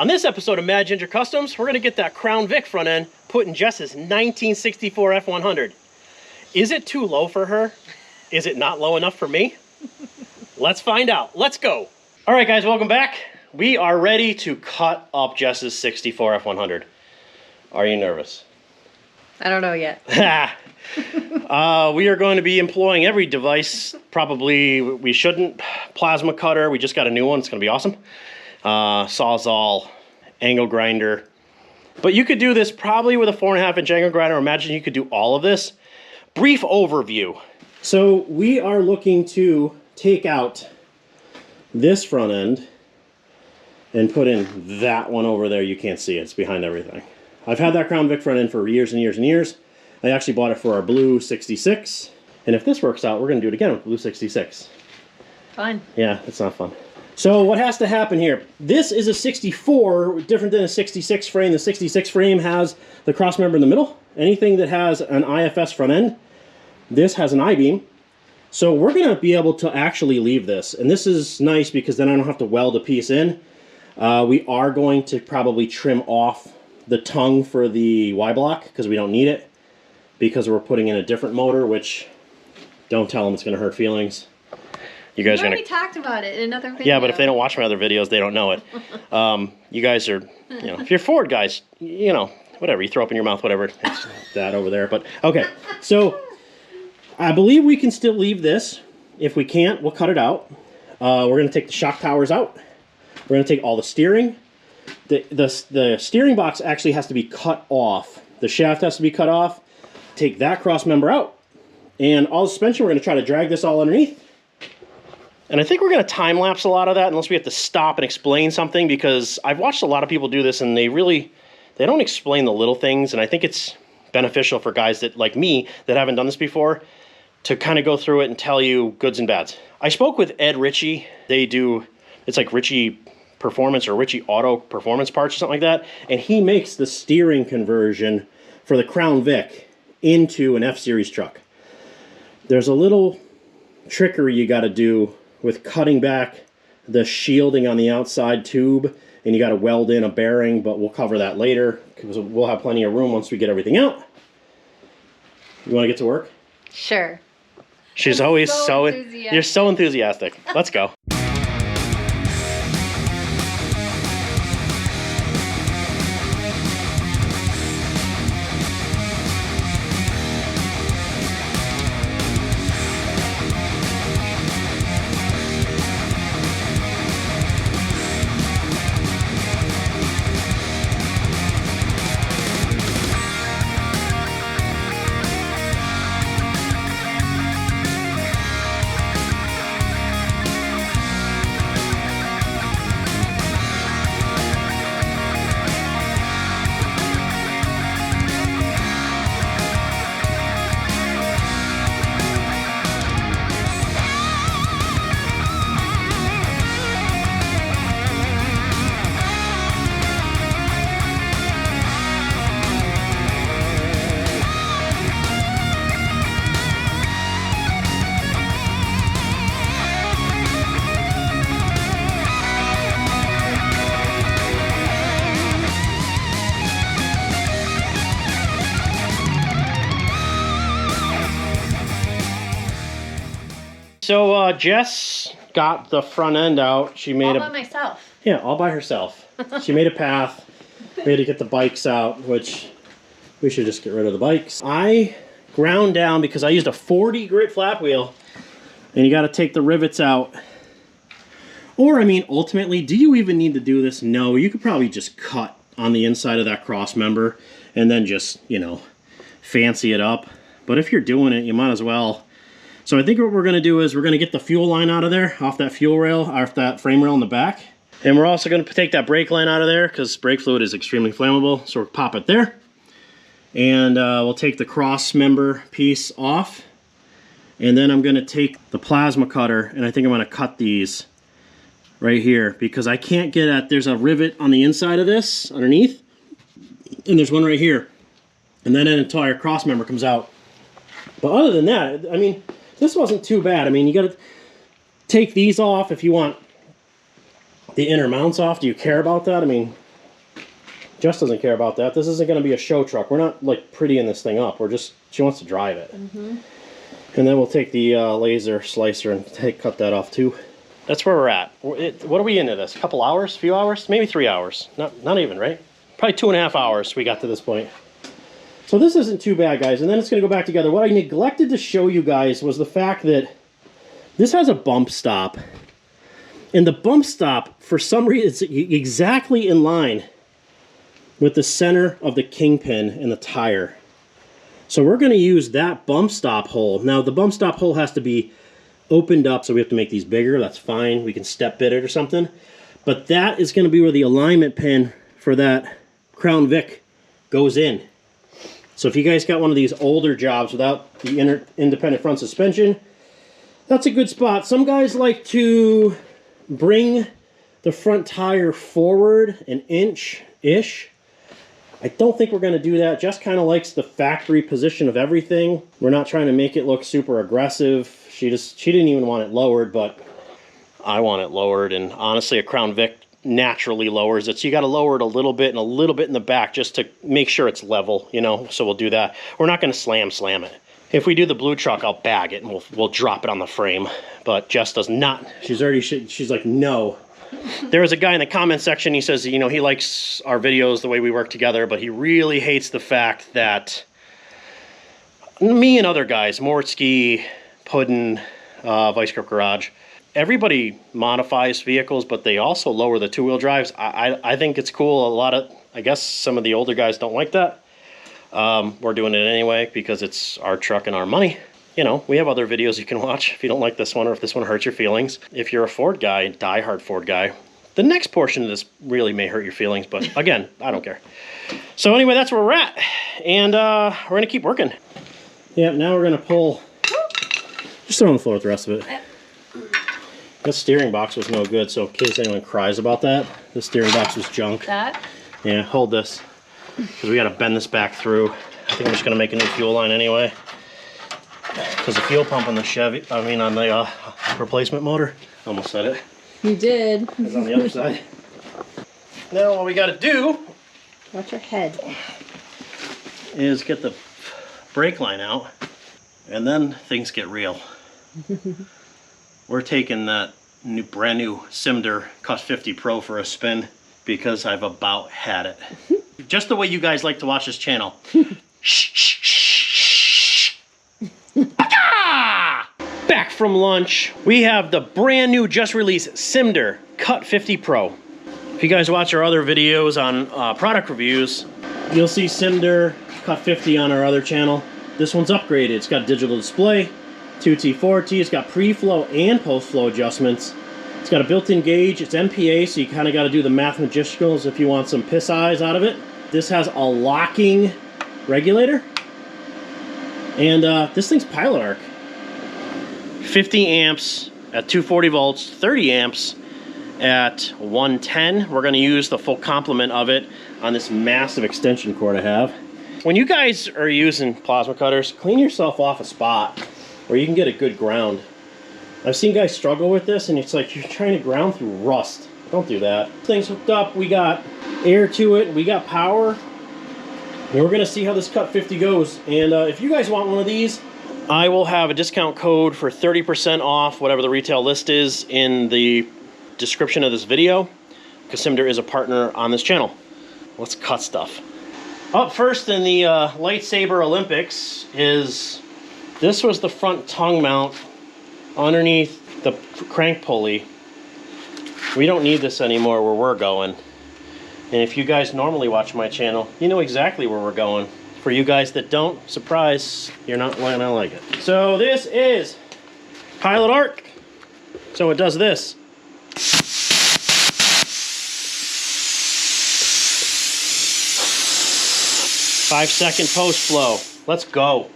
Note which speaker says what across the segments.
Speaker 1: On this episode of Mad Ginger Customs, we're going to get that Crown Vic front end put in Jess's 1964 F100. Is it too low for her? Is it not low enough for me? Let's find out. Let's go. All right, guys, welcome back. We are ready to cut up Jess's 64 F100. Are you nervous?
Speaker 2: I don't know yet.
Speaker 1: We are going to be employing every device. Probably we shouldn't. Plasma cutter. We just got a new one. It's going to be awesome. Sawzall, angle grinder. But you could do this probably with a 4.5-inch angle grinder. Imagine you could do all of this. Brief overview. So we are looking to take out this front end and put in that one over there. You can't see it. It's behind everything. I've had that Crown Vic front end for years and years and years. I actually bought it for our blue 66. And if this works out, we're going to do it again with blue 66.
Speaker 2: Fine.
Speaker 1: Yeah, it's not fun. So what has to happen here? This is a 64, different than a 66 frame. The 66 frame has the cross member in the middle. Anything that has an IFS front end, this has an I-beam. So we're going to be able to actually leave this. And this is nice because then I don't have to weld a piece in. We are going to probably trim off the tongue for the Y-block because we don't need it. Because we're putting in a different motor, which don't tell them it's going to hurt feelings. You guys are going to...
Speaker 2: We talked about it in another video.
Speaker 1: Yeah, but if they don't watch my other videos, they don't know it. You guys are, you know, if you're Ford guys, you know, whatever, you throw up in your mouth, whatever. It's that over there. But, okay, so I believe we can still leave this. If we can't, we'll cut it out. We're going to take the shock towers out. We're going to take all the steering. The steering box actually has to be cut off. The shaft has to be cut off. Take that cross member out. And all the suspension, we're going to try to drag this all underneath. And I think we're going to time-lapse a lot of that unless we have to stop and explain something, because I've watched a lot of people do this and they don't explain the little things, and I think it's beneficial for guys that, like me, that haven't done this before, to kind of go through it and tell you goods and bads. I spoke with Ed Ritchie. They do, it's like Ritchie Performance or Ritchie Auto Performance Parts or something like that, and he makes the steering conversion for the Crown Vic into an F-Series truck. There's a little trickery you got to do with cutting back the shielding on the outside tube, and you got to weld in a bearing, but we'll cover that later because we'll have plenty of room once we get everything out. You want to get to work?
Speaker 2: Sure.
Speaker 1: She's always so enthusiastic. You're so enthusiastic. Let's go. So Jess got the front end out. She made
Speaker 2: all by myself.
Speaker 1: Yeah, all by herself. She made a path. We had to get the bikes out, which we should just get rid of the bikes. I ground down because I used a 40 grit flat wheel, and you got to take the rivets out. Or, I mean, ultimately, do you even need to do this? No, you could probably just cut on the inside of that cross member and then just, you know, fancy it up. But if you're doing it, you might as well. So I think what we're going to do is we're going to get the fuel line out of there, off that fuel rail, off that frame rail in the back. And we're also going to take that brake line out of there because brake fluid is extremely flammable. So we'll pop it there. And we'll take the cross member piece off. And then I'm going to take the plasma cutter, and I think I'm going to cut these right here because I can't get at, there's a rivet on the inside of this underneath, and there's one right here. And then an entire cross member comes out. But other than that, I mean, this wasn't too bad. I mean, you got to take these off if you want the inner mounts off. Do you care about that? I mean, Jess doesn't care about that. This isn't going to be a show truck. We're not like prettying this thing up. She wants to drive it. And then we'll take the laser slicer and cut that off too. That's where we're at. What are we into this? A couple hours? Few hours? Maybe 3 hours. Not even, right? Probably 2.5 hours we got to this point. So this isn't too bad, guys. And then it's going to go back together. What I neglected to show you guys was the fact that this has a bump stop. And the bump stop, for some reason, it's exactly in line with the center of the kingpin in the tire. So we're going to use that bump stop hole. Now the bump stop hole has to be opened up, so we have to make these bigger. That's fine. We can step bit it or something. But that is going to be where the alignment pin for that Crown Vic goes in. So if you guys got one of these older jobs without the independent front suspension, that's a good spot. Some guys like to bring the front tire forward an inch-ish. I don't think we're going to do that. Jess kind of likes the factory position of everything. We're not trying to make it look super aggressive. She didn't even want it lowered, but I want it lowered. And honestly, a Crown Vic naturally lowers it. So you got to lower it a little bit and a little bit in the back just to make sure it's level, you know. So we'll do that. We're not going to slam it. If we do the blue truck, I'll bag it and we'll drop it on the frame. But Jess does not. She's like, no. There was a guy in the comment section, he says, you know, he likes our videos, the way we work together, but he really hates the fact that me and other guys, Mortski, Puddin, Vice Grip Garage, everybody modifies vehicles, but they also lower the two-wheel drives. I think it's cool. I guess some of the older guys don't like that. We're doing it anyway because it's our truck and our money. You know, we have other videos you can watch if you don't like this one or if this one hurts your feelings. If you're a Ford guy, diehard Ford guy, the next portion of this really may hurt your feelings, but again, I don't care. So anyway, that's where we're at. And we're going to keep working. Yeah, now we're going to pull. Just throw on the floor with the rest of it. That steering box was no good, so in case anyone cries about that, the steering box was junk.
Speaker 2: That?
Speaker 1: Yeah, hold this. Because we got to bend this back through. I think I'm just going to make a new fuel line anyway. Because the fuel pump on the Chevy, on the replacement motor, almost said it.
Speaker 2: You did.
Speaker 1: It's on the other side. Now what we got to do,
Speaker 2: watch your head,
Speaker 1: is get the brake line out, and then things get real. We're taking that brand new Simder CUT50 PRO for a spin because I've about had it. Just the way you guys like to watch this channel. Shh, shh, shh. Back from lunch, we have the brand new, just released Simder CUT50 PRO. If you guys watch our other videos on product reviews, you'll see Simder CUT50 on our other channel. This one's upgraded. It's got digital display, 2T, 4T. It's got pre-flow and post-flow adjustments. It's got a built-in gauge. It's MPA, so you kind of got to do the mathematicals if you want some piss eyes out of it. This has a locking regulator. And this thing's pilot arc. 50 amps at 240 volts, 30 amps at 110. We're going to use the full complement of it on this massive extension cord I have. When you guys are using plasma cutters, clean yourself off a spot where you can get a good ground. I've seen guys struggle with this, and it's like you're trying to ground through rust. Don't do that. Thing's hooked up. We got air to it. We got power. And we're going to see how this CUT50 goes. And if you guys want one of these, I will have a discount code for 30% off whatever the retail list is in the description of this video, because Simder is a partner on this channel. Let's cut stuff. Up first in the Lightsaber Olympics is, this was the front tongue mount underneath the crank pulley. We don't need this anymore where we're going. And if you guys normally watch my channel, you know exactly where we're going. For you guys that don't, surprise, you're not gonna like it. So this is pilot arc. So it does this. 5-second post flow. Let's go.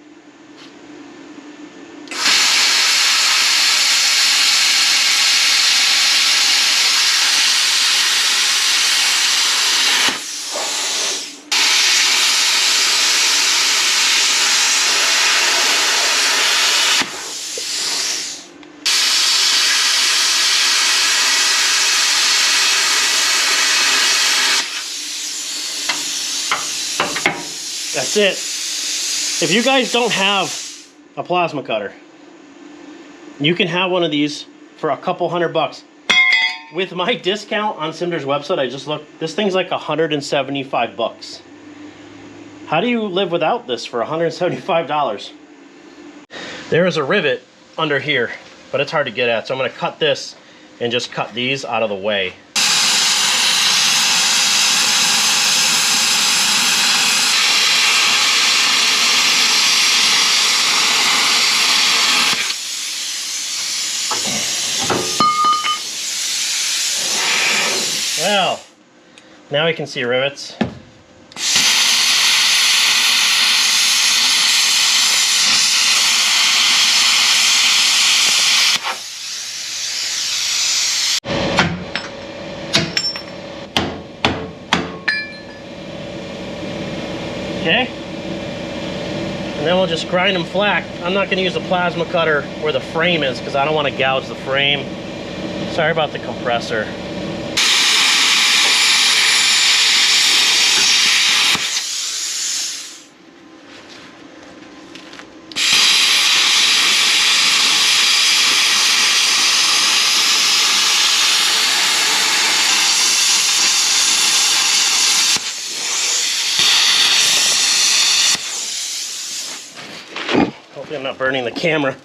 Speaker 1: That's it. If you guys don't have a plasma cutter, you can have one of these for a couple $100. With my discount on Simder's website, I just looked, this thing's like $175. How do you live without this for $175? There is a rivet under here, but it's hard to get at, so I'm going to cut this and just cut these out of the way. Well, now we can see rivets. Okay, and then we'll just grind them flat. I'm not going to use a plasma cutter where the frame is because I don't want to gouge the frame. Sorry about the compressor. Hopefully I'm not burning the camera.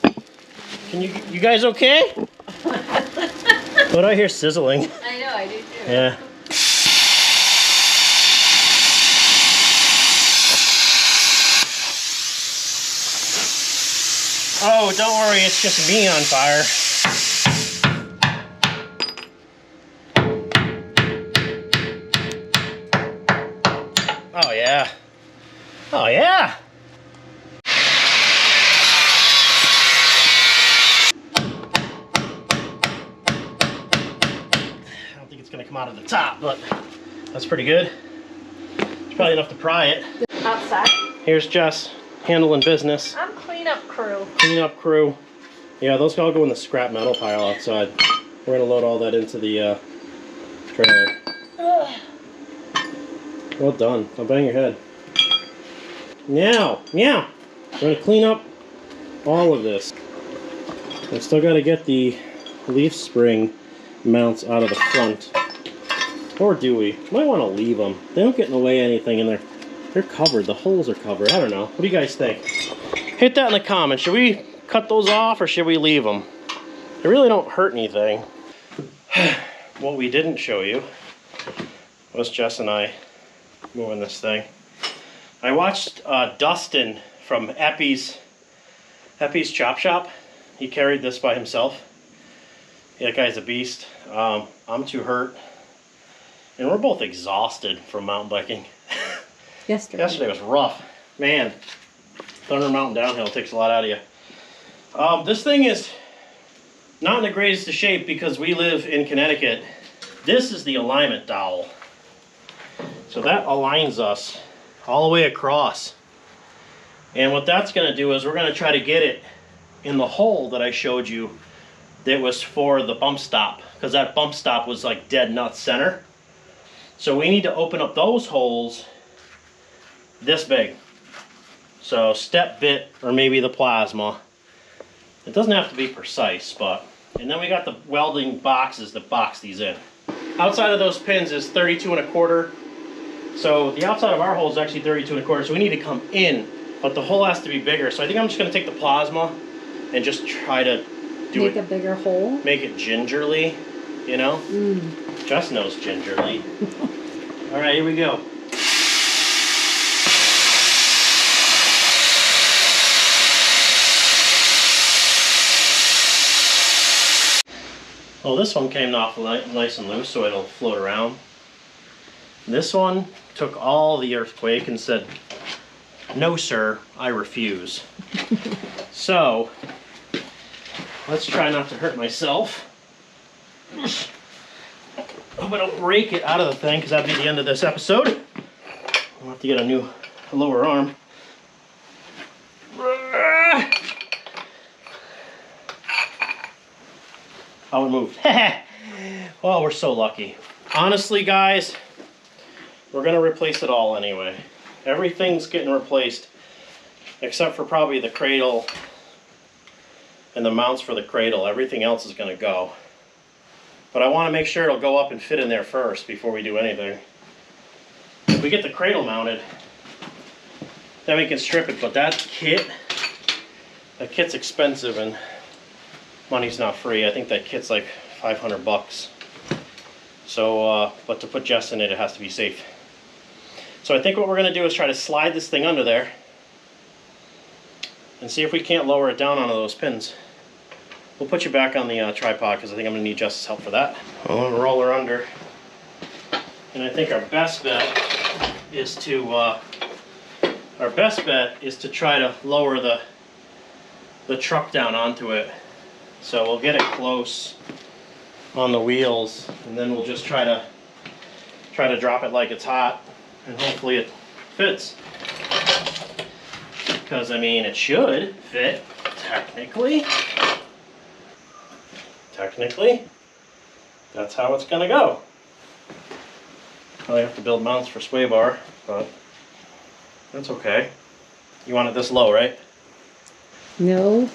Speaker 1: Can you guys okay? What do I hear sizzling?
Speaker 2: I know, I do too.
Speaker 1: Yeah. Oh, don't worry, it's just me on fire. Oh yeah. Oh yeah. Gonna come out of the top, but that's pretty good. It's probably enough to pry it.
Speaker 2: Outside?
Speaker 1: Here's Jess handling business.
Speaker 2: I'm cleanup crew.
Speaker 1: Cleanup crew. Yeah, those all go in the scrap metal pile outside. We're gonna load all that into the trailer.
Speaker 2: Ugh.
Speaker 1: Well done. Don't bang your head. Now, we're gonna clean up all of this. I still gotta get the leaf spring mounts out of the front. Or do we? Might want to leave them. They don't get in the way of anything, and they're covered. The holes are covered. I don't know. What do you guys think? Hit that in the comments. Should we cut those off or should we leave them? They really don't hurt anything. What we didn't show you was Jess and I moving this thing. I watched Dustin from Epi's Chop Shop. He carried this by himself. Yeah, that guy's a beast. I'm too hurt. And we're both exhausted from mountain biking. Yesterday was rough. Man, Thunder Mountain downhill takes a lot out of you. This thing is not in the greatest of shape because we live in Connecticut. This is the alignment dowel. So that aligns us all the way across. And what that's going to do is we're going to try to get it in the hole that I showed you that was for the bump stop, because that bump stop was like dead nut center. So we need to open up those holes this big. So step bit or maybe the plasma. It doesn't have to be precise, but, and then we got the welding boxes that box these in. Outside of those pins is 32 1/4. So the outside of our hole is actually 32 1/4, so we need to come in, but the hole has to be bigger. So I think I'm just gonna take the plasma and just try to
Speaker 2: make a bigger hole.
Speaker 1: Make it gingerly, you know? Jess knows gingerly. All right, here we go. Well, this one came off nice and loose, so it'll float around. This one took all the earthquake and said, "No, sir, I refuse." So, let's try not to hurt myself. Hope I don't break it out of the thing, because that'd be the end of this episode. I'll have to get a new lower arm. Oh, it moved. Oh, we're so lucky. Honestly, guys, we're going to replace it all anyway. Everything's getting replaced except for probably the cradle and the mounts for the cradle. Everything else is going to go. But I want to make sure it'll go up and fit in there first before we do anything. If we get the cradle mounted, then we can strip it. But that kit's expensive and money's not free. I think that kit's like 500 bucks. So, but to put Jess in it, it has to be safe. So I think what we're going to do is try to slide this thing under there and see if we can't lower it down onto those pins. We'll put you back on the tripod because I think I'm going to need Jess's help for that. I'm going to roll her under. And I think our best bet is to try to lower the truck down onto it. So we'll get it close on the wheels, and then we'll just try to drop it like it's hot, and hopefully it fits. Because I mean, it should fit technically. Technically, that's how it's gonna go. Probably have to build mounts for sway bar, but that's okay. You want it this low, right?
Speaker 2: No.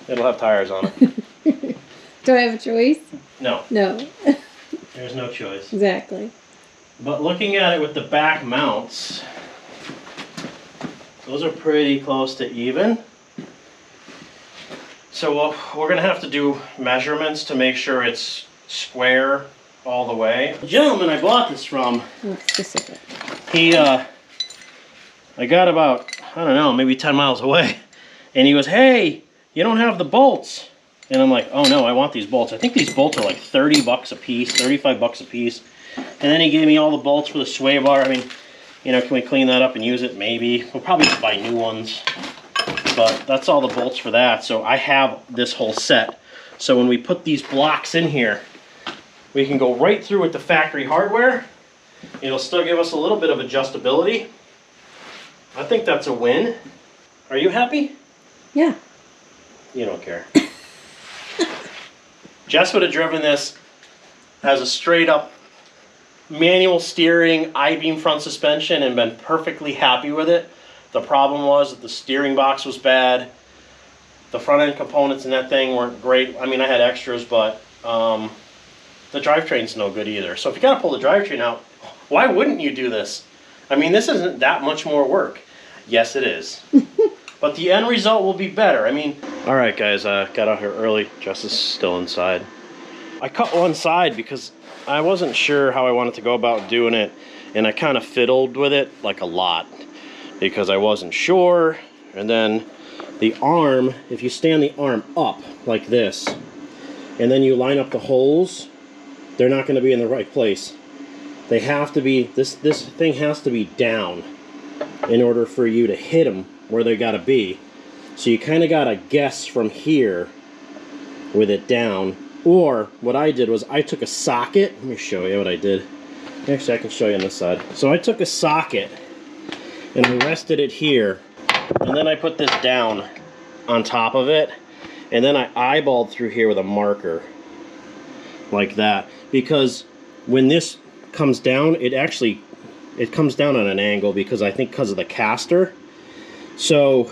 Speaker 1: It'll have tires on it.
Speaker 2: Do I have a choice?
Speaker 1: No.
Speaker 2: No.
Speaker 1: There's no choice.
Speaker 2: Exactly.
Speaker 1: But looking at it with the back mounts, those are pretty close to even. So we're going to have to do measurements to make sure it's square all the way. The gentleman I bought this from, I got about, I don't know, maybe 10 miles away. And he goes, hey, you don't have the bolts. And I'm like, oh no, I want these bolts. I think these bolts are like 30 bucks a piece, 35 bucks a piece. And then he gave me all the bolts for the sway bar. I mean, you know, can we clean that up and use it? Maybe. We'll probably just buy new ones. But that's all the bolts for that. So I have this whole set. So when we put these blocks in here, we can go right through with the factory hardware. It'll still give us a little bit of adjustability. I think that's a win. Are you happy?
Speaker 2: Yeah.
Speaker 1: You don't care. Jess would have driven this as a straight up manual steering I-beam front suspension and been perfectly happy with it. The problem was that the steering box was bad. The front end components in that thing weren't great. I mean, I had extras, but the drivetrain's no good either. So if you gotta pull the drivetrain out, why wouldn't you do this? I mean, this isn't that much more work. Yes, it is. But the end result will be better. I mean, all right, guys, got out here early. Jess is still inside. I cut one side because I wasn't sure how I wanted to go about doing it, and I kind of fiddled with it like a lot because I wasn't sure. And then the arm, if you stand the arm up like this, and then you line up the holes, they're not going to be in the right place. They have to be, this thing has to be down in order for you to hit them where they got to be. So you kind of got to guess from here with it down. Or what I did was I took a socket. Let me show you what I did. Actually, I can show you on this side. So I took a socket and I rested it here, and then I put this down on top of it, and then I eyeballed through here with a marker like that, because when this comes down, it comes down on an angle because I think because of the caster. So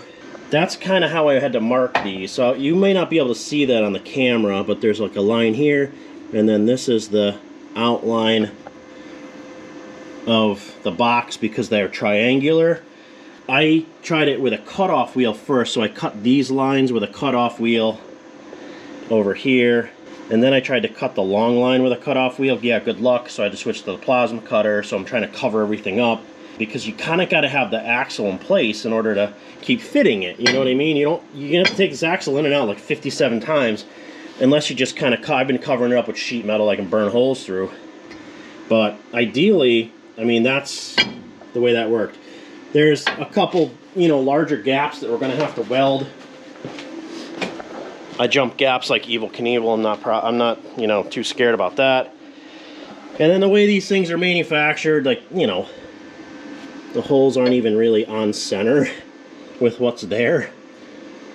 Speaker 1: that's kind of how I had to mark these. So you may not be able to see that on the camera, but there's like a line here, and then this is the outline of the box because they're triangular. I tried it with a cutoff wheel first, so I cut these lines with a cutoff wheel over here, and then I tried to cut the long line with a cutoff wheel. Yeah, good luck, so I had to switch to the plasma cutter. So I'm trying to cover everything up because you kind of got to have the axle in place in order to keep fitting it. You know what I mean? You're gonna have to take this axle in and out like 57 times, unless you just kind of. I've been covering it up with sheet metal I can burn holes through. But ideally, I mean, that's the way that worked. There's a couple, larger gaps that we're going to have to weld. I jump gaps like Evel Knievel. I'm not, too scared about that. And then the way these things are manufactured, like, the holes aren't even really on center with what's there.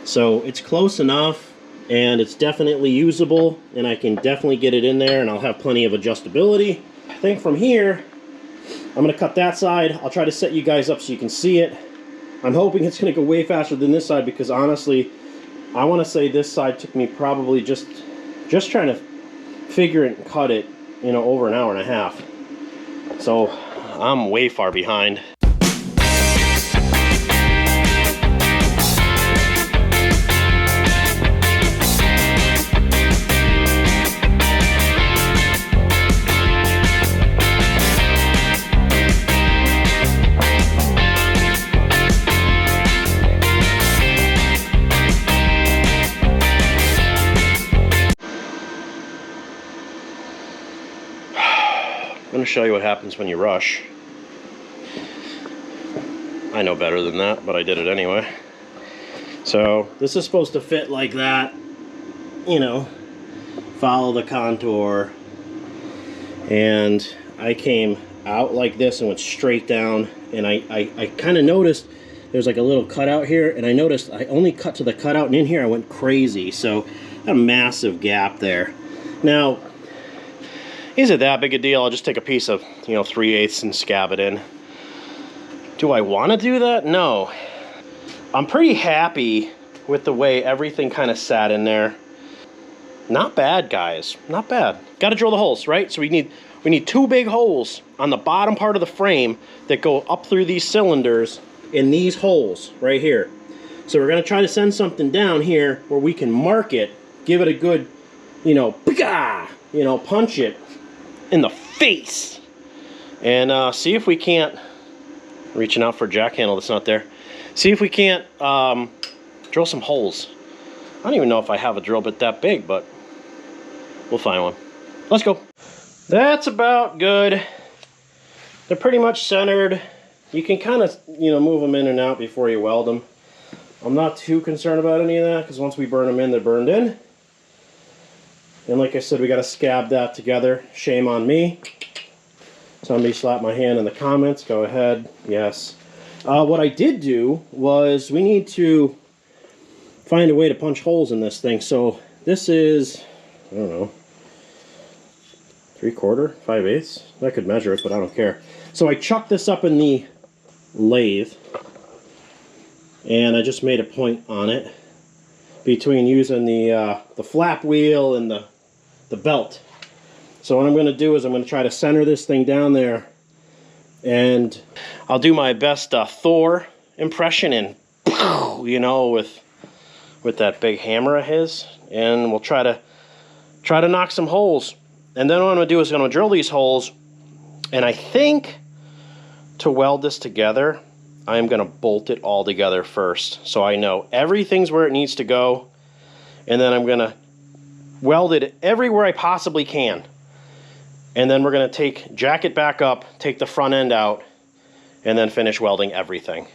Speaker 1: So it's close enough, and it's definitely usable, and I can definitely get it in there, and I'll have plenty of adjustability. I think from here, I'm going to cut that side. I'll try to set you guys up so you can see it. I'm hoping it's going to go way faster than this side because honestly, I want to say this side took me probably just trying to figure it and cut it, you know, over an hour and a half. So I'm way far behind. I'm going to show you what happens when you rush. I know better than that, but I did it anyway. So this is supposed to fit like that, you know, follow the contour. And I came out like this and went straight down, and I kind of noticed there's like a little cutout here, and I noticed I only cut to the cutout, and in here I went crazy, so a massive gap there. Now, is it that big a deal? I'll just take a piece of, you know, 3/8 and scab it in. Do I want to do that? No. I'm pretty happy with the way everything kind of sat in there. Not bad, guys. Not bad. Got to drill the holes, right? So we need 2 big holes on the bottom part of the frame that go up through these cylinders in these holes right here. So we're going to try to send something down here where we can mark it, give it a good, you know, punch it in the face, and see if we can't, reaching out for a jack handle that's not there, see if we can't drill some holes. I don't even know if I have a drill bit that big, but we'll find one. Let's go. That's about good. They're pretty much centered. You can kind of, you know, move them in and out before you weld them. I'm not too concerned about any of that because once we burn them in, they're burned in. And like I said, we got to scab that together. Shame on me. Somebody slapped my hand in the comments. Go ahead. Yes. What I did do was we need to find a way to punch holes in this thing. So this is, I don't know, 3/4, 5/8. I could measure it, but I don't care. So I chucked this up in the lathe, and I just made a point on it between using the flap wheel and the belt. So what I'm going to do is I'm going to try to center this thing down there, and I'll do my best Thor impression, and you know, with that big hammer of his, and we'll try to knock some holes. And then what I'm going to do is I'm going to drill these holes, and I think to weld this together, I'm going to bolt it all together first, so I know everything's where it needs to go, and then I'm going to weld it everywhere I possibly can. And then we're going to jack it back up, take the front end out, and then finish welding everything.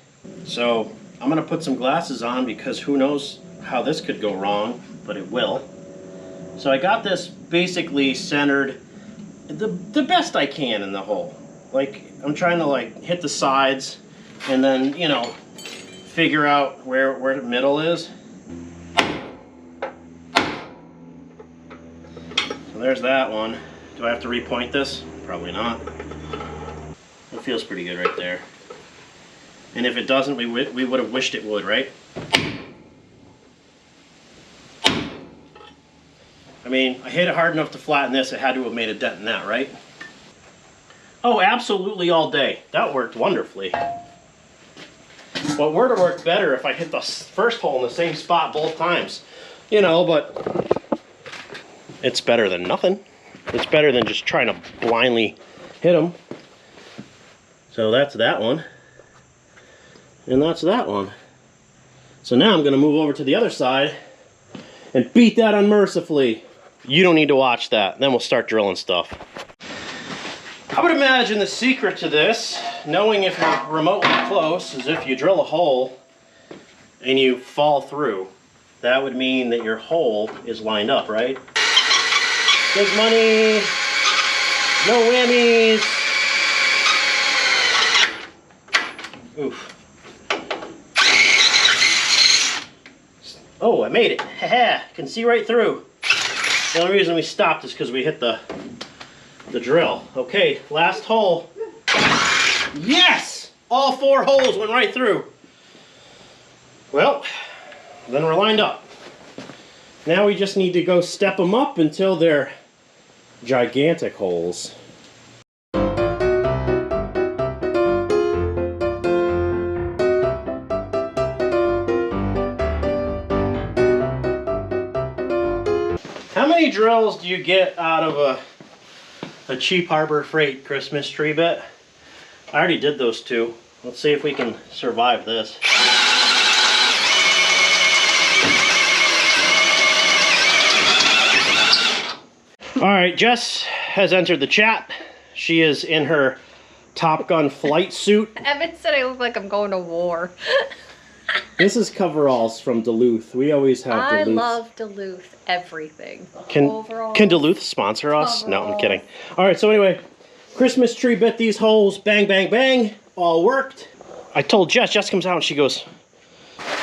Speaker 1: So I'm going to put some glasses on because who knows how this could go wrong, but it will. So I got this basically centered the best I can in the hole. Like, I'm trying to like hit the sides and then, you know, figure out where the middle is. So there's that one. Do I have to repoint this? Probably not. It feels pretty good right there. And if it doesn't, we would have wished it would, right? I mean, I hit it hard enough to flatten this, it had to have made a dent in that, right? Oh, absolutely all day. That worked wonderfully. Well, it would have worked better if I hit the first hole in the same spot both times. You know, but it's better than nothing. It's better than just trying to blindly hit them. So that's that one. And that's that one. So now I'm going to move over to the other side and beat that unmercifully. You don't need to watch that. Then we'll start drilling stuff. I would imagine the secret to this, knowing if you're remotely close, is if you drill a hole and you fall through. That would mean that your hole is lined up, right? Big money, no whammies. Oof. Oh, I made it. Haha, can see right through. The only reason we stopped is because we hit the drill. Okay, last hole. All 4 holes went right through. Well, then we're lined up. Now we just need to go step them up until they're gigantic holes. How many drills do you get out of a cheap Harbor Freight Christmas tree bit? I already did those 2. Let's see if we can survive this. All right, Jess has entered the chat. She is in her Top Gun flight suit.
Speaker 2: Evan said I look like I'm going to war.
Speaker 1: This is coveralls from Duluth. We always have Duluth.
Speaker 2: I love Duluth. Everything.
Speaker 1: Can Duluth sponsor us? No, I'm kidding. All right, so anyway, Christmas tree bit these holes. Bang, bang, bang. All worked. I told Jess. Jess comes out and she goes,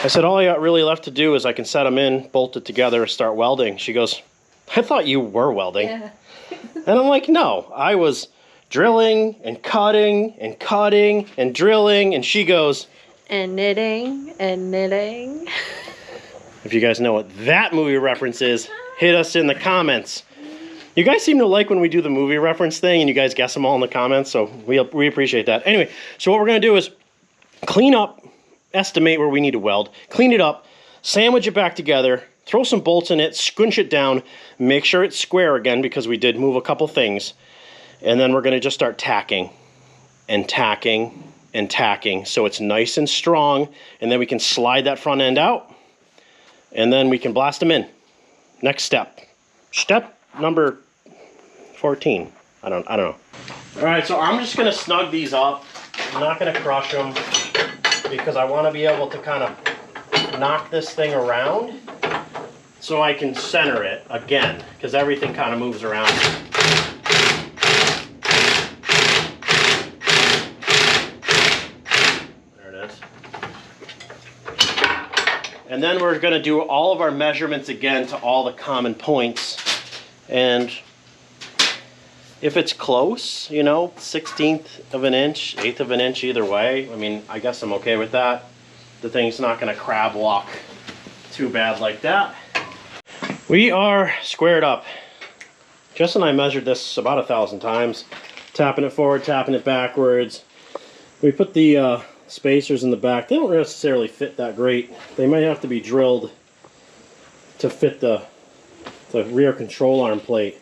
Speaker 1: I said, all I got really left to do is I can set them in, bolt it together, start welding. She goes, I thought you were welding.
Speaker 2: Yeah.
Speaker 1: And I'm like, no, I was drilling and cutting and cutting and drilling. And she goes,
Speaker 2: and knitting and knitting.
Speaker 1: If you guys know what that movie reference is, hit us in the comments. You guys seem to like when we do the movie reference thing and you guys guess them all in the comments, so we appreciate that. Anyway, so what we're going to do is clean up, estimate where we need to weld, clean it up, sandwich it back together, throw some bolts in it, scrunch it down, make sure it's square again because we did move a couple things, and then we're going to just start tacking and tacking and tacking so it's nice and strong, and then we can slide that front end out, and then we can blast them in. Next step. Step number 14. I don't know. All right, so I'm just going to snug these up. I'm not going to crush them because I want to be able to kind of knock this thing around so I can center it again, because everything kind of moves around. There it is. And then we're going to do all of our measurements again to all the common points. And if it's close, you know, 1/16 of an inch, 1/8 of an inch either way, I mean, I guess I'm okay with that. The thing's not going to crab walk too bad like that. We are squared up. Jess and I measured this about 1,000 times, tapping it forward, tapping it backwards. We put the spacers in the back. They don't necessarily fit that great. They might have to be drilled to fit the rear control arm plate.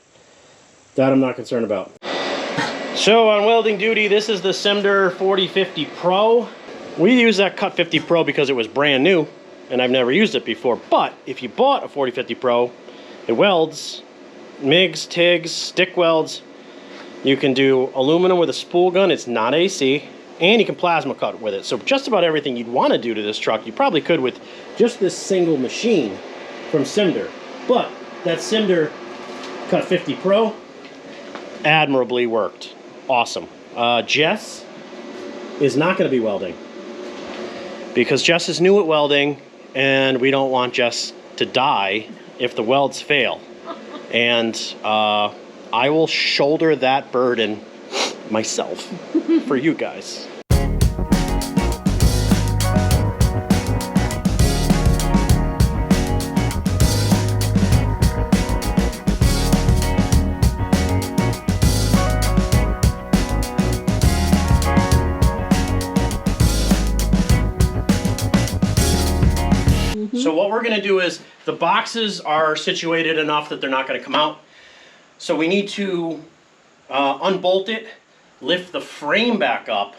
Speaker 1: That I'm not concerned about. So on welding duty, this is the Simder CUT50 PRO. We use that CUT50 PRO because it was brand new and I've never used it before. But if you bought a 4050 PRO, it welds MIGs, TIGs, stick welds. You can do aluminum with a spool gun. It's not AC. And you can plasma cut with it. So just about everything you'd want to do to this truck, you probably could with just this single machine from Simder. But that Simder CUT50 PRO admirably worked. Awesome. Jess is not going to be welding because Jess is new at welding and we don't want Jess to die if the welds fail. And I will shoulder that burden myself for you guys. So what we're going to do is, the boxes are situated enough that they're not going to come out. So we need to unbolt it, lift the frame back up,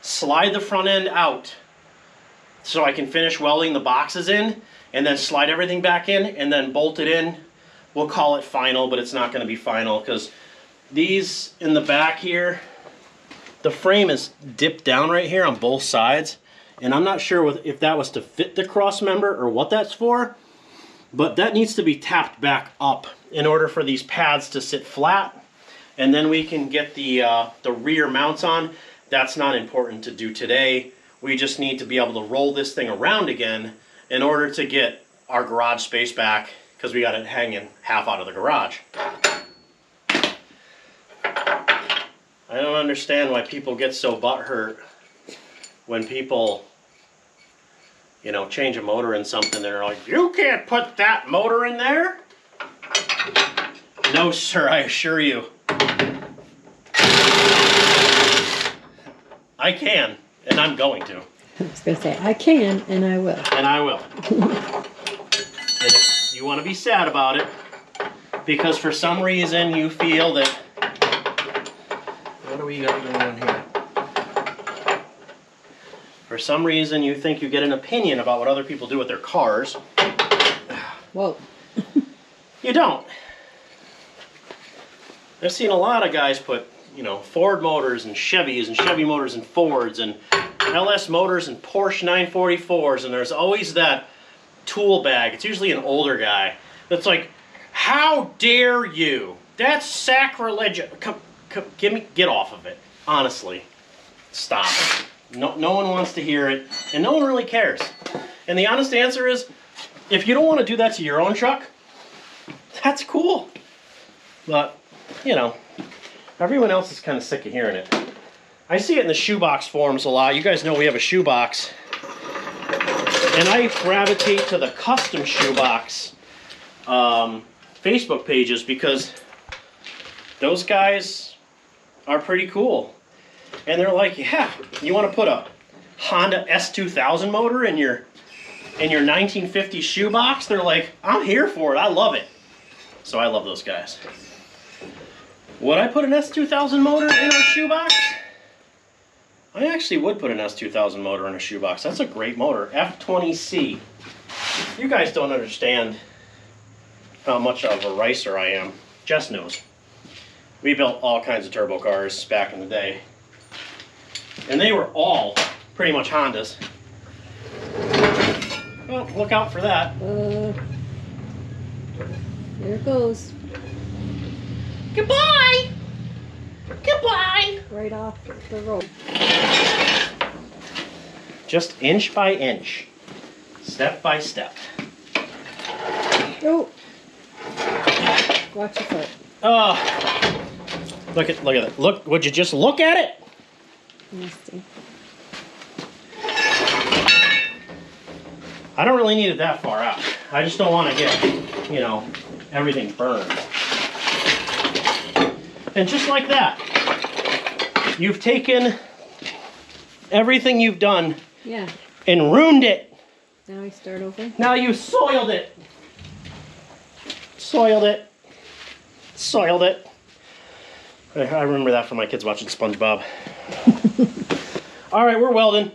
Speaker 1: slide the front end out so I can finish welding the boxes in, and then slide everything back in and then bolt it in. We'll call it final, but it's not going to be final because these in the back here, the frame is dipped down right here on both sides. And I'm not sure if that was to fit the cross member or what that's for, but that needs to be tapped back up in order for these pads to sit flat. And then we can get the rear mounts on. That's not important to do today. We just need to be able to roll this thing around again in order to get our garage space back, because we got it hanging half out of the garage. I don't understand why people get so butthurt when people, you know, change a motor in something, they're like, you can't put that motor in there. No, sir, I assure you. I can, and I'm going to.
Speaker 3: I was going to say, I can and I will.
Speaker 1: And I will. And if you want to be sad about it, because for some reason you feel that... What do we got going on here? For some reason you think you get an opinion about what other people do with their cars.
Speaker 3: Whoa.
Speaker 1: You don't. I've seen a lot of guys put, you know, Ford motors and Chevys and Chevy motors and Fords and LS motors and Porsche 944s, and there's always that tool bag. It's usually an older guy that's like, how dare you? That's sacrilegious. Come, get off of it. Honestly, stop it. No one wants to hear it, and no one really cares. And the honest answer is, if you don't want to do that to your own truck, that's cool. But, you know, everyone else is kind of sick of hearing it. I see it in the shoebox forums a lot. You guys know we have a shoebox. And I gravitate to the custom shoebox Facebook pages because those guys are pretty cool. And they're like, yeah, you want to put a Honda S2000 motor in your 1950 shoebox? They're like, I'm here for it. I love it. So I love those guys. Would I put an S2000 motor in our shoebox? I actually would put an S2000 motor in a shoebox. That's a great motor. F20C. You guys don't understand how much of a racer I am. Jess knows. We built all kinds of turbo cars back in the day. And they were all pretty much Hondas. Well, look out for that.
Speaker 3: There it goes.
Speaker 1: Goodbye! Goodbye!
Speaker 3: Right off the road.
Speaker 1: Just inch by inch. Step by step.
Speaker 3: Oh! Watch your foot.
Speaker 1: Oh! Look at it. Look, would you just look at it?
Speaker 3: Nasty.
Speaker 1: I don't really need it that far out. I just don't want to get, you know, everything burned. And just like that, you've taken everything you've done and ruined it.
Speaker 3: Now we start over.
Speaker 1: Now you soiled it. Soiled it. Soiled it. I remember that from my kids watching SpongeBob. All right, we're welding.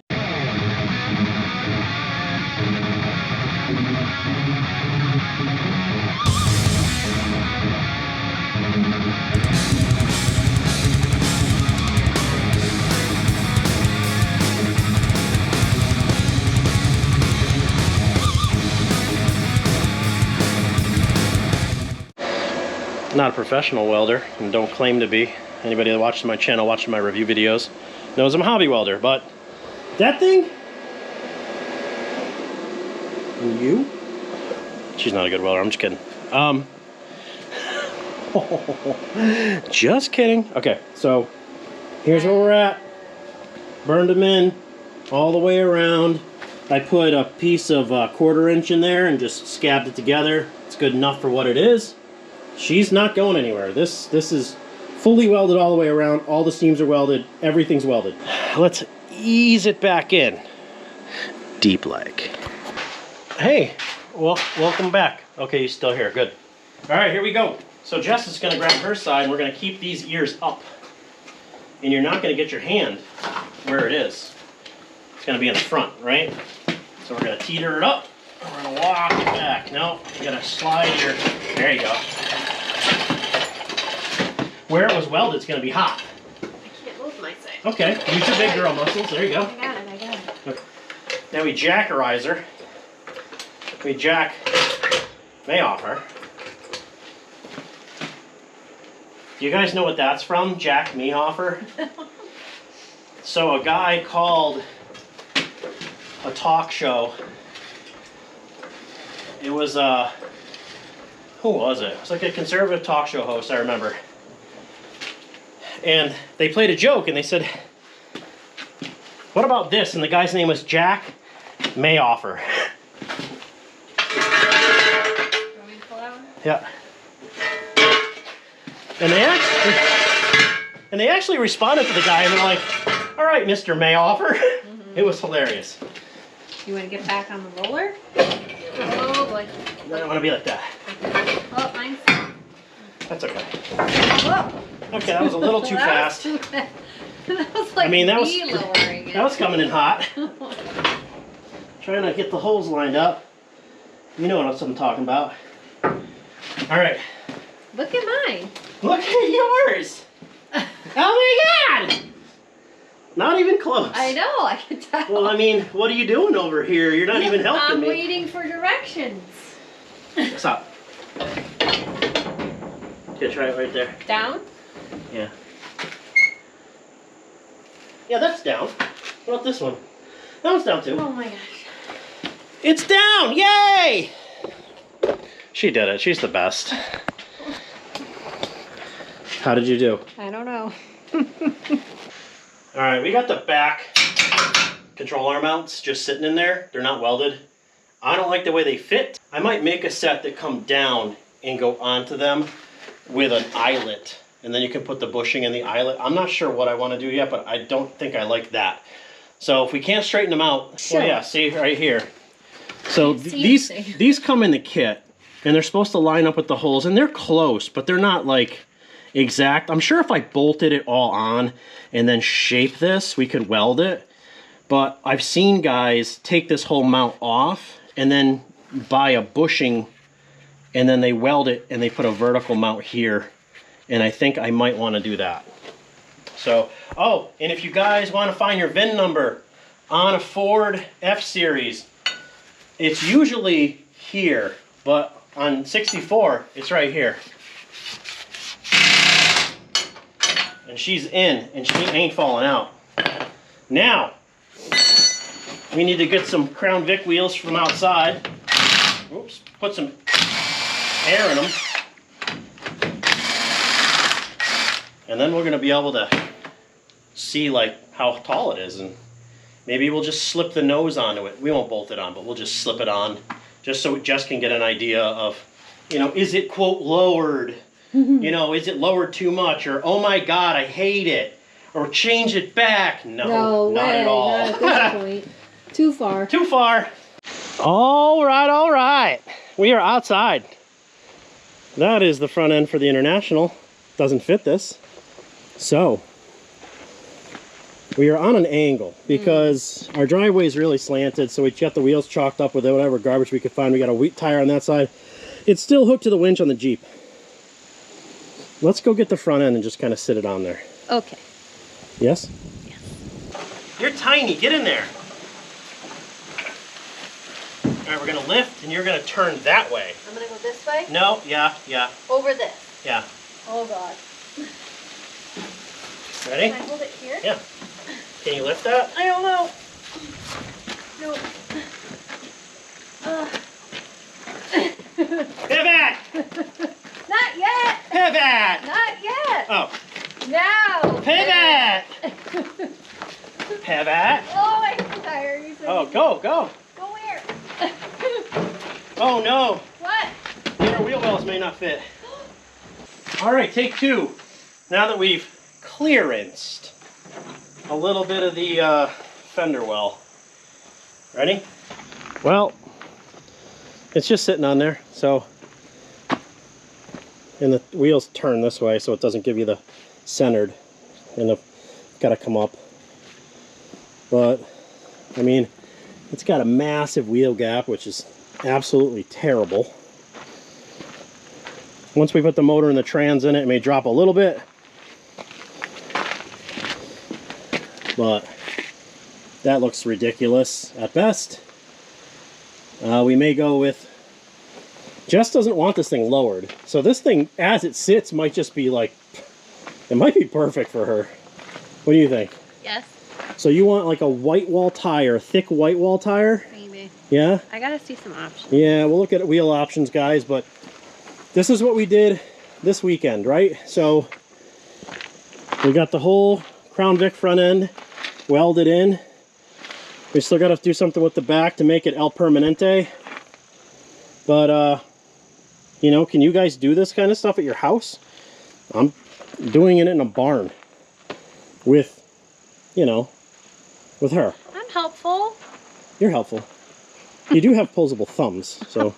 Speaker 1: Not a professional welder and don't claim to be. Anybody that watches my channel, watching my review videos, knows I'm a hobby welder, but that thing? And you? She's not a good welder, I'm just kidding. Just kidding. Okay, so here's where we're at. Burned them in all the way around. I put a piece of 1/4 inch in there and just scabbed it together. It's good enough for what it is. She's not going anywhere. This is fully welded all the way around. All the seams are welded. Everything's welded. Let's ease it back in. Deep like. Hey, well, welcome back. Okay, you're still here. Good. All right, here we go. So Jess is going to grab her side, and we're going to keep these ears up. And you're not going to get your hand where it is. It's going to be in the front, right? So we're going to teeter it up. We're going to walk it back. No, you got to slide your... There you go. Where it was welded, it's going to be hot.
Speaker 2: I can't move my side.
Speaker 1: Okay, use your big girl muscles. There you go.
Speaker 2: I got it.
Speaker 1: Okay. Now we jackerize her. We jack May off her. Do you guys know what that's from? Jack Mehofer? So a guy called a talk show. It was who was it? It was like a conservative talk show host, I remember. And they played a joke and they said, What about this? And the guy's name was Jack Mayoffer.
Speaker 2: Want me to pull that one?
Speaker 1: Yeah. And they actually responded to the guy and they're like, all right, Mr. Mayoffer. It was hilarious.
Speaker 2: You want to get back on the roller? Oh boy.
Speaker 1: I don't want to be like that.
Speaker 2: Oh, mine's.
Speaker 1: That's okay.
Speaker 2: Whoa.
Speaker 1: Okay, that was a little too fast.
Speaker 2: That was like
Speaker 1: I mean, that
Speaker 2: me lowering it.
Speaker 1: was coming in hot. Trying to get the holes lined up. You know what I'm talking about. All right.
Speaker 2: Look at mine.
Speaker 1: Look at yours. Oh my God. Not even close.
Speaker 2: I know, I can tell.
Speaker 1: Well, I mean, what are you doing over here? You're not even helping
Speaker 2: I'm
Speaker 1: me.
Speaker 2: waiting for directions.
Speaker 1: Stop. Okay, try it right there.
Speaker 2: Down?
Speaker 1: Yeah. Yeah, that's down. What about this one? That one's down too.
Speaker 2: Oh my gosh.
Speaker 1: It's down! Yay! She did it. She's the best. How did you do?
Speaker 3: I don't know.
Speaker 1: All right, we got the back control arm mounts just sitting in there. They're not welded. I don't like the way they fit. I might make a set that come down and go onto them with an eyelet. And then you can put the bushing in the eyelet. I'm not sure what I want to do yet, but I don't think I like that. So if we can't straighten them out,
Speaker 3: sure.
Speaker 1: Well, yeah, see right here. So these come in the kit, and they're supposed to line up with the holes, and they're close, but they're not like exact. I'm sure if I bolted it all on and then shape this, we could weld it. But I've seen guys take this whole mount off and then buy a bushing, and then they weld it and they put a vertical mount here. And I think I might want to do that. So, oh, and if you guys want to find your VIN number on a Ford F-Series, it's usually here, but on 64, it's right here. And she's in, and she ain't falling out. Now, we need to get some Crown Vic wheels from outside. Oops, put some air in them. And then we're going to be able to see like how tall it is, and maybe we'll just slip the nose onto it. We won't bolt it on, but we'll just slip it on just so Jess can get an idea of, you know, is it quote lowered? You know, is it lowered too much? Or oh my God, I hate it. Or change it back. No, not
Speaker 3: way,
Speaker 1: at all.
Speaker 3: Not at this point. Too far.
Speaker 1: Too far. All right, all right. We are outside. That is the front end for the International. Doesn't fit this. So, we are on an angle because our driveway is really slanted, so we got the wheels chalked up with whatever garbage we could find. We got a wheat tire on that side. It's still hooked to the winch on the Jeep. Let's go get the front end and just kind of sit it on there.
Speaker 2: Okay.
Speaker 1: Yes?
Speaker 2: Yes.
Speaker 1: You're tiny. Get in there. All right, we're going to lift, and you're going to turn that way.
Speaker 2: I'm going to go this way?
Speaker 1: No, yeah.
Speaker 2: Over this?
Speaker 1: Yeah.
Speaker 2: Oh God.
Speaker 1: Ready?
Speaker 2: Can I hold it here?
Speaker 1: Yeah. Can you lift that?
Speaker 2: I don't know. No.
Speaker 1: Pivot!
Speaker 2: Not yet!
Speaker 1: Pivot!
Speaker 2: Not yet!
Speaker 1: Oh.
Speaker 2: Now!
Speaker 1: Pivot! Pivot!
Speaker 2: Oh, I'm so tired. You're so
Speaker 1: Oh, go!
Speaker 2: Go where?
Speaker 1: Oh no!
Speaker 2: What?
Speaker 1: Your wheel wells may not fit. All right, take two. Now that we've clearanced a little bit of the fender well. Ready? Well, it's just sitting on there, so, and the wheels turn this way so it doesn't give you the centered, and it's got to come up. But, I mean, it's got a massive wheel gap, which is absolutely terrible. Once we put the motor and the trans in it, it may drop a little bit, but that looks ridiculous at best. We may go with, Jess doesn't want this thing lowered, so this thing as it sits might just be like, it might be perfect for her. What do you think?
Speaker 2: Yes.
Speaker 1: So you want like a white wall tire, thick white wall tire?
Speaker 2: Maybe.
Speaker 1: Yeah?
Speaker 2: I gotta see some options.
Speaker 1: Yeah, we'll look at wheel options, guys, but this is what we did this weekend, right? So we got the whole Crown Vic front end welded in. We still got to do something with the back to make it El Permanente. But, you know, can you guys do this kind of stuff at your house? I'm doing it in a barn with, you know, with her.
Speaker 2: I'm helpful.
Speaker 1: You're helpful. You do have posable thumbs, so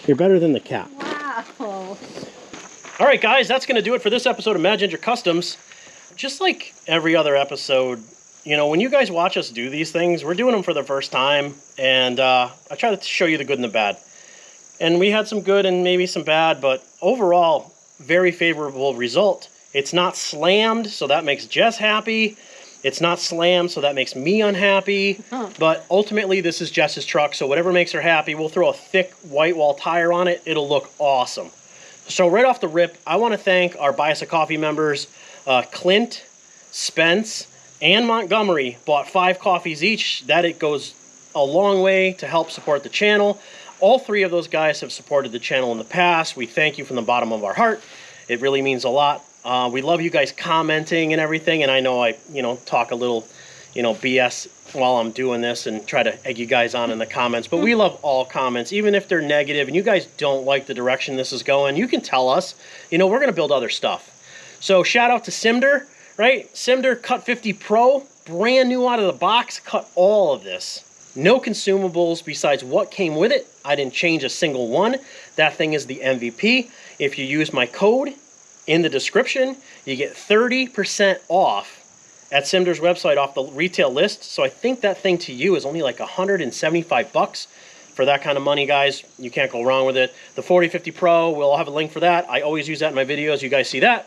Speaker 1: you're better than the cat.
Speaker 2: Wow.
Speaker 1: All right, guys, that's going to do it for this episode of Mad Ginger Customs. Just like every other episode, you know, when you guys watch us do these things, we're doing them for the first time, and I try to show you the good and the bad. And we had some good and maybe some bad, but overall, very favorable result. It's not slammed, so that makes Jess happy. It's not slammed, so that makes me unhappy. But ultimately, this is Jess's truck, so whatever makes her happy, we'll throw a thick white wall tire on it. It'll look awesome. So right off the rip, I want to thank our Buy Us a Coffee members. Clint, Spence, and Montgomery bought 5 coffees each. That it goes a long way to help support the channel. All 3 of those guys have supported the channel in the past. We thank you from the bottom of our heart. It really means a lot. We love you guys commenting and everything, and I know I, you know, talk a little, you know, BS while I'm doing this and try to egg you guys on in the comments, but we love all comments, even if they're negative and you guys don't like the direction this is going. You can tell us, you know, we're going to build other stuff. So shout out to Simder, right? Simder CUT50 PRO, brand new out of the box, cut all of this. No consumables besides what came with it. I didn't change a single one. That thing is the MVP. If you use my code in the description, you get 30% off at Simder's website off the retail list. So I think that thing to you is only like 175 bucks. For that kind of money, guys, you can't go wrong with it. The 4050 Pro, we'll have a link for that. I always use that in my videos. You guys see that.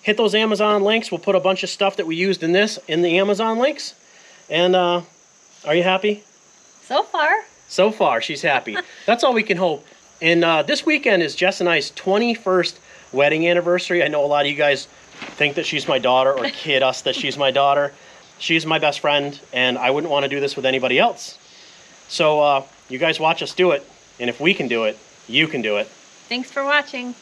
Speaker 1: Hit those Amazon links. We'll put a bunch of stuff that we used in this in the Amazon links. And are you happy?
Speaker 2: So far.
Speaker 1: So far, she's happy. That's all we can hope. And this weekend is Jess and I's 21st wedding anniversary. I know a lot of you guys think that she's my daughter or kid us that she's my daughter. She's my best friend, and I wouldn't want to do this with anybody else. So you guys watch us do it, and if we can do it, you can do it.
Speaker 2: Thanks for watching.